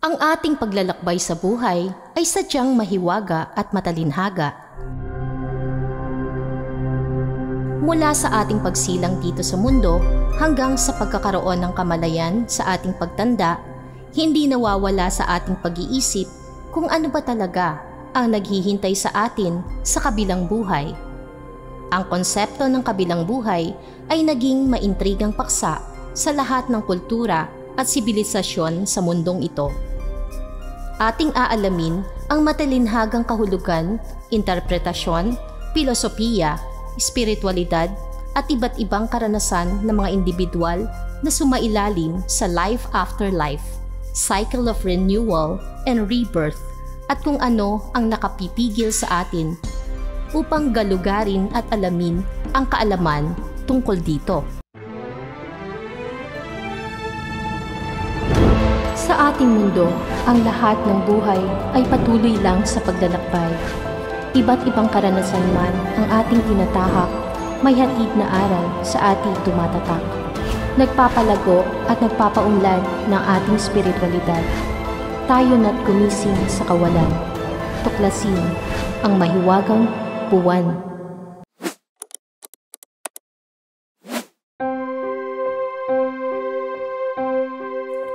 Ang ating paglalakbay sa buhay ay sadyang mahiwaga at matalinhaga. Mula sa ating pagsilang dito sa mundo hanggang sa pagkakaroon ng kamalayan sa ating pagtanda, hindi nawawala sa ating pag-iisip kung ano ba talaga ang naghihintay sa atin sa kabilang buhay. Ang konsepto ng kabilang buhay ay naging maintrigang paksa sa lahat ng kultura at sibilisasyon sa mundong ito. Ating aalamin ang matalinhagang kahulugan, interpretasyon, filosofiya, espiritualidad at iba't ibang karanasan ng mga individual na sumailalim sa life after life, cycle of renewal and rebirth, at kung ano ang nakapipigil sa atin upang galugarin at alamin ang kaalaman tungkol dito. Sa ating mundo, ang lahat ng buhay ay patuloy lang sa paglalakbay. Iba't ibang karanasan man ang ating tinatahak, may hatid na aral sa ating tumatatak. Nagpapalago at nagpapaunlad ng ating spiritualidad. Tayo na't gumising sa kawalan. Tuklasin ang mahiwagang buwan.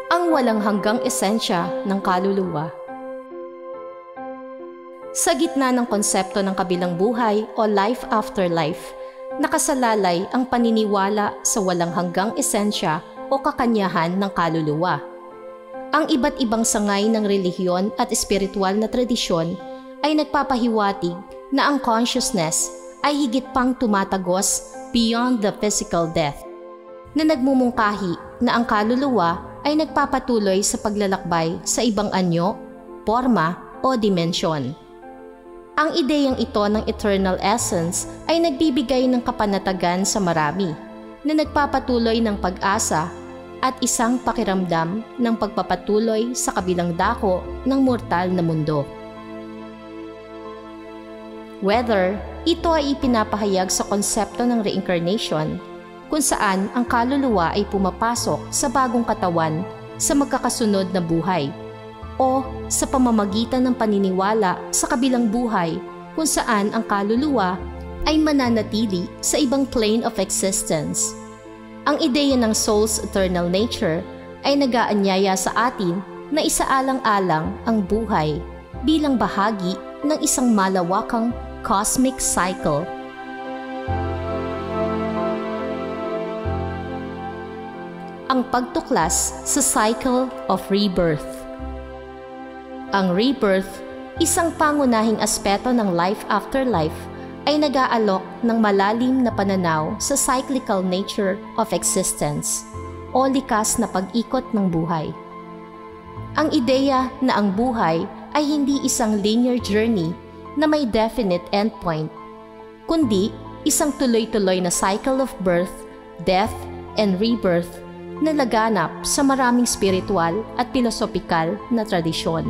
Ang walang hanggang esensya ng kaluluwa. Sa gitna ng konsepto ng kabilang buhay o life after life, nakasalalay ang paniniwala sa walang hanggang esensya o kakanyahan ng kaluluwa. Ang iba't ibang sangay ng relihiyon at espiritual na tradisyon ay nagpapahiwatig na ang consciousness ay higit pang tumatagos beyond the physical death, na nagmumungkahi na ang kaluluwa ay nagpapatuloy sa paglalakbay sa ibang anyo, forma o dimensyon. Ang ideyang ito ng eternal essence ay nagbibigay ng kapanatagan sa marami, na nagpapatuloy ng pag-asa at isang pakiramdam ng pagpapatuloy sa kabilang dako ng mortal na mundo. Whether ito ay ipinapahayag sa konsepto ng reincarnation, kung saan ang kaluluwa ay pumapasok sa bagong katawan sa magkakasunod na buhay, o sa pamamagitan ng paniniwala sa kabilang buhay kung saan ang kaluluwa ay mananatili sa ibang plane of existence. Ang ideya ng soul's eternal nature ay nag-aanyaya sa atin na isaalang-alang ang buhay bilang bahagi ng isang malawakang cosmic cycle. Ang pagtuklas sa cycle of rebirth. Ang rebirth, isang pangunahing aspeto ng life after life, ay nag-aalok ng malalim na pananaw sa cyclical nature of existence o likas na pag-ikot ng buhay. Ang ideya na ang buhay ay hindi isang linear journey na may definite endpoint, kundi isang tuloy-tuloy na cycle of birth, death, and rebirth na laganap sa maraming spiritual at pilosopikal na tradisyon.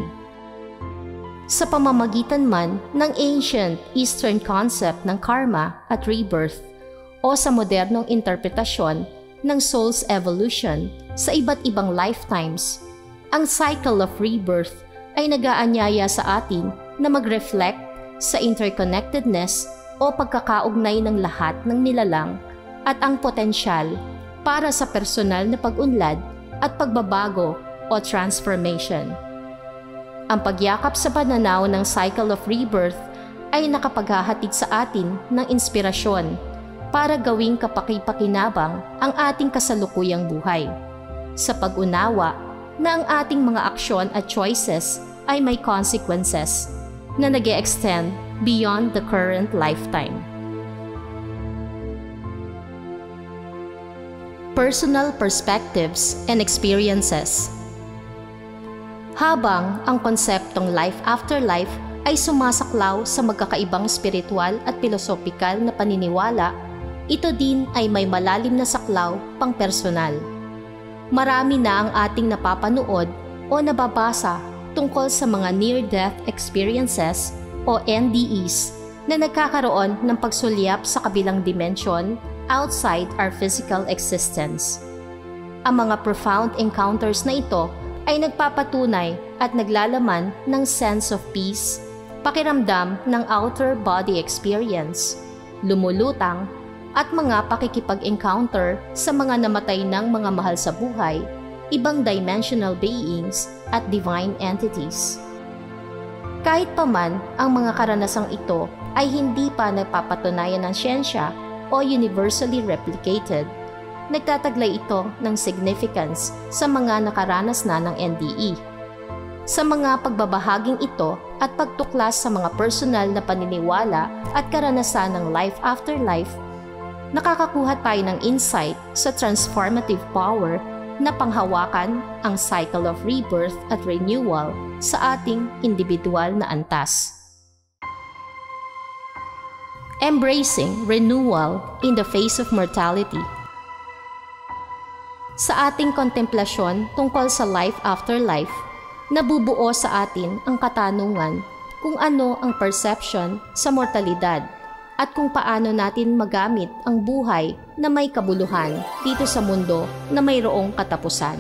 Sa pamamagitan man ng ancient Eastern concept ng karma at rebirth o sa modernong interpretasyon ng soul's evolution sa iba't ibang lifetimes, ang cycle of rebirth ay nag-aanyaya sa atin na mag-reflect sa interconnectedness o pagkakaugnay ng lahat ng nilalang at ang potensyal para sa personal na pag-unlad at pagbabago o transformation. Ang pagyakap sa pananaw ng cycle of rebirth ay nakapaghahatid sa atin ng inspirasyon para gawing kapaki-pakinabang ang ating kasalukuyang buhay, sa pag-unawa na ang ating mga aksyon at choices ay may consequences na nag-e-extend beyond the current lifetime. Personal perspectives and experiences. Habang ang konseptong life after life ay sumasaklaw sa magkakaibang spiritual at pilosopikal na paniniwala, ito din ay may malalim na saklaw pang personal. Marami na ang ating napapanood o nababasa tungkol sa mga near-death experiences o NDEs na nagkakaroon ng pagsulyap sa kabilang dimensyon outside our physical existence. Ang mga profound encounters na ito ay nagpapatunay at naglalaman ng sense of peace, pakiramdam ng outer body experience, lumulutang, at mga pakikipag-encounter sa mga namatay ng mga mahal sa buhay, ibang dimensional beings at divine entities. Kahit paman ang mga karanasang ito ay hindi pa nagpapatunayan ng siyensya o universally replicated, nagtataglay ito ng significance sa mga nakaranas na ng NDE. Sa mga pagbabahaging ito at pagtuklas sa mga personal na paniniwala at karanasan ng life after life, nakakakuha tayo ng insight sa transformative power na panghawakan ang cycle of rebirth at renewal sa ating individual na antas. Embracing renewal in the face of mortality. Sa ating kontemplasyon tungkol sa life after life, nabubuo sa atin ang katanungan kung ano ang perception sa mortalidad at kung paano natin magamit ang buhay na may kabuluhan dito sa mundo na mayroong katapusan.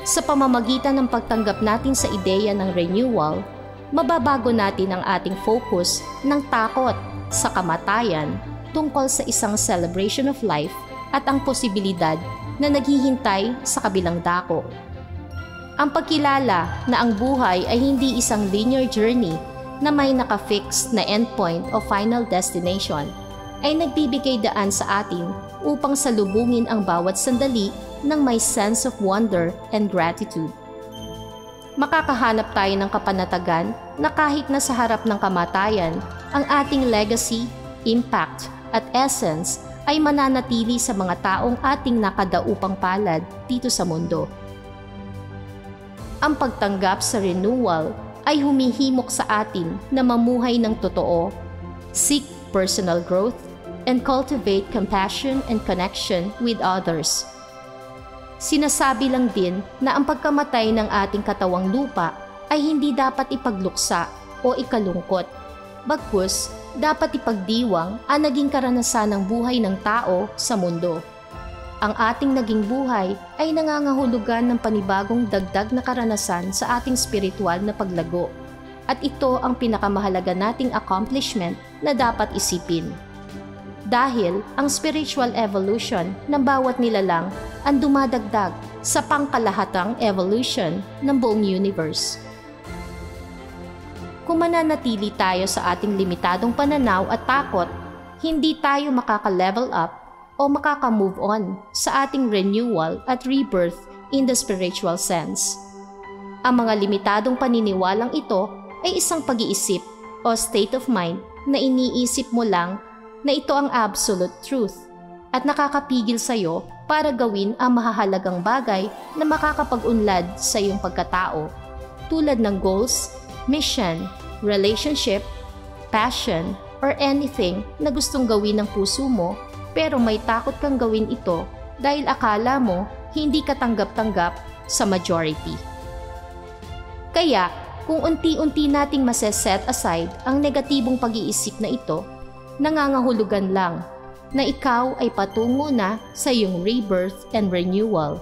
Sa pamamagitan ng pagtanggap natin sa ideya ng renewal, mababago natin ang ating focus ng takot sa kamatayan tungkol sa isang celebration of life at ang posibilidad na naghihintay sa kabilang dako. Ang pagkilala na ang buhay ay hindi isang linear journey na may naka-fix na endpoint o final destination ay nagbibigay daan sa atin upang salubungin ang bawat sandali ng may sense of wonder and gratitude. Makakahanap tayo ng kapanatagan na kahit na sa harap ng kamatayan, ang ating legacy, impact at essence ay mananatili sa mga taong ating nakadaupang palad dito sa mundo. Ang pagtanggap sa renewal ay humihimok sa atin na mamuhay ng totoo, seek personal growth, and cultivate compassion and connection with others. Sinasabi lang din na ang pagkamatay ng ating katawang lupa ay hindi dapat ipagluksa o ikalungkot. Bagkus, dapat ipagdiwang ang naging karanasan ng buhay ng tao sa mundo. Ang ating naging buhay ay nangangahulugan ng panibagong dagdag na karanasan sa ating spiritual na paglago. At ito ang pinakamahalaga nating accomplishment na dapat isipin. Dahil ang spiritual evolution ng bawat nilalang ang dumadagdag sa pangkalahatang evolution ng buong universe. Kung mananatili tayo sa ating limitadong pananaw at takot, hindi tayo makaka-level up o makaka-move on sa ating renewal at rebirth in the spiritual sense. Ang mga limitadong paniniwalang ito ay isang pag-iisip o state of mind na iniisip mo lang na ito ang absolute truth at nakakapigil sa iyo para gawin ang mahahalagang bagay na makakapag-unlad sa iyong pagkatao tulad ng goals, mission, relationship, passion, or anything na gustong gawin ng puso mo pero may takot kang gawin ito dahil akala mo hindi ka tanggap-tanggap sa majority. Kaya, kung unti-unti nating maseset aside ang negatibong pag-iisip na ito, nangangahulugan lang na ikaw ay patungo na sa iyong rebirth and renewal.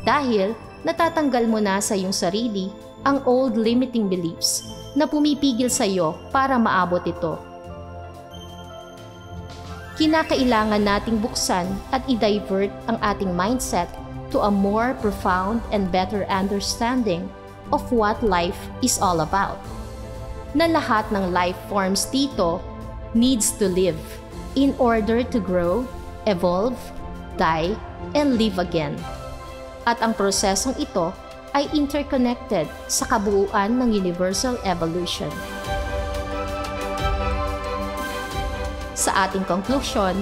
Dahil natatanggal mo na sa iyong sarili ang old limiting beliefs na pumipigil sa iyo para maabot ito. Kinakailangan nating buksan at i-divert ang ating mindset to a more profound and better understanding of what life is all about. Na lahat ng life forms dito needs to live in order to grow, evolve, die, and live again. At ang prosesong ito ay interconnected sa kabuuan ng universal evolution. Sa ating conclusion,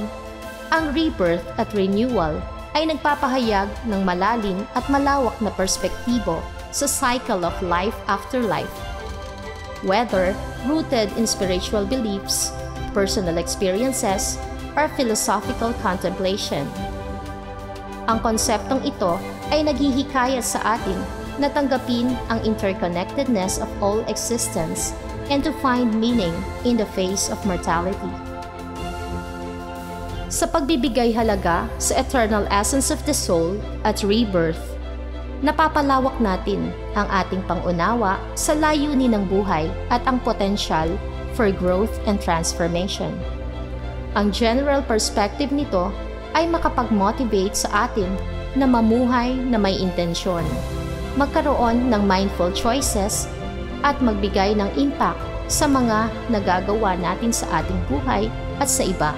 ang rebirth at renewal ay nagpapahayag ng malalim at malawak na perspektibo sa cycle of life after life. Whether rooted in spiritual beliefs, personal experiences, or philosophical contemplation. Ang konseptong ito ay naghihikayat sa atin na tanggapin ang interconnectedness of all existence and to find meaning in the face of mortality. Sa pagbibigay halaga sa eternal essence of the soul at rebirth, napapalawak natin ang ating pangunawa sa layunin ng buhay at ang potensyal for growth and transformation. Ang general perspective nito ay makapag-motivate sa atin na mamuhay na may intensyon, magkaroon ng mindful choices, at magbigay ng impact sa mga nagagawa natin sa ating buhay at sa iba.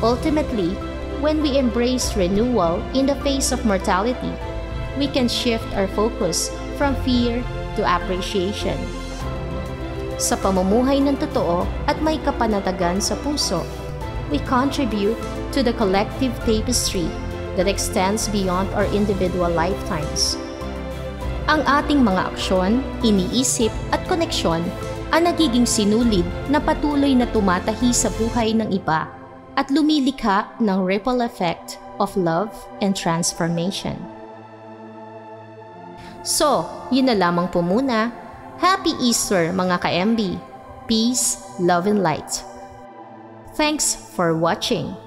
Ultimately, when we embrace renewal in the face of mortality, we can shift our focus from fear to appreciation. Sa pamumuhay ng totoo at may kapanatagan sa puso, we contribute to the collective tapestry that extends beyond our individual lifetimes. Ang ating mga aksyon, iniisip at koneksyon ang nagiging sinulid na patuloy na tumatahi sa buhay ng iba at lumilikha ng ripple effect of love and transformation. So, yun na lamang po muna. Happy Easter mga ka-MB. Peace, love and light. Thanks for watching.